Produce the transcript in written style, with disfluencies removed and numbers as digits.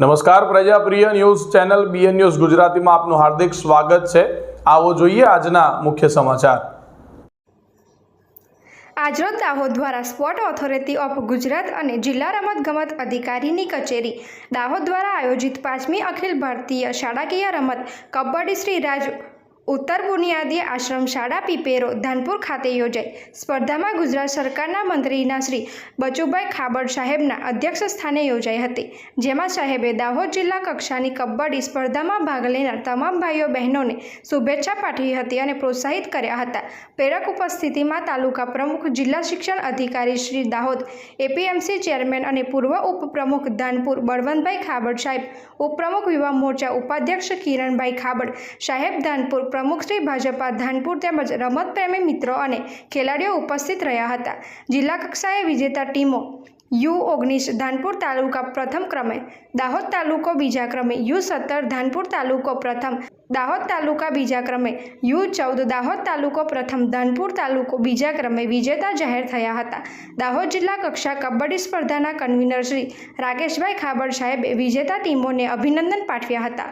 નમસ્કાર પ્રજાપ્રિય news channel BN news ગુજરાતીમાં આપનું હાર્દિક સ્વાગત છે। આવો જોઈએ આજના મુખ્ય સમાચાર। આજરોજ દાહોદ દ્વારા સ્પોર્ટ ઓથોરિટી ઓફ ગુજરાત અને જિલ્લા રમતગમત અધિકારીની કચેરી દાહોદ દ્વારા આયોજિત 5મી અખિલ ભારતીય શાળાકીય રમત કબડ્ડી શ્રી રાજ ઉત્તર બુનિયાદી આશ્રમ શાળા પીપેરો ધાનપુર ખાતે યોજાઈ। સ્પર્ધામાં ગુજરાત સરકારના મંત્રીના શ્રી બચુભાઈ ખાબડ સાહેબના અધ્યક્ષ સ્થાને યોજાઈ હતી, જેમાં સાહેબે દાહોદ જિલ્લા કક્ષાની કબડ્ડી સ્પર્ધામાં ભાગ લેનાર તમામ ભાઈઓ બહેનોને શુભેચ્છા પાઠવી હતી અને પ્રોત્સાહિત કર્યા હતા। પ્રેરક ઉપસ્થિતિમાં તાલુકા પ્રમુખ, જિલ્લા શિક્ષણ અધિકારી શ્રી દાહોદ, એપીએમસી ચેરમેન અને પૂર્વ ઉપપ્રમુખ ધાનપુર બળવંતભાઈ ખાબડ સાહેબ, ઉપપ્રમુખ યુવા મોરચા ઉપાધ્યક્ષ કિરણભાઈ ખાબડ સાહેબ ધાનપુર, પ્રમુખ શ્રી ભાજપા ધાનપુર તેમજ રમતપ્રેમી મિત્રો અને ખેલાડીઓ ઉપસ્થિત રહ્યા હતા। જિલ્લા કક્ષાએ વિજેતા ટીમો U19 ધાનપુર તાલુકા પ્રથમ ક્રમે, દાહોદ તાલુકો બીજા ક્રમે, U17 ધાનપુર તાલુકો પ્રથમ, દાહોદ તાલુકા બીજા ક્રમે, U14 દાહોદ તાલુકો પ્રથમ, ધાનપુર તાલુકો બીજા ક્રમે વિજેતા જાહેર થયા હતા। દાહોદ જિલ્લા કક્ષા કબડ્ડી સ્પર્ધાના કન્વીનર શ્રી રાકેશભાઈ ખાબડ સાહેબે વિજેતા ટીમોને અભિનંદન પાઠવ્યા હતા।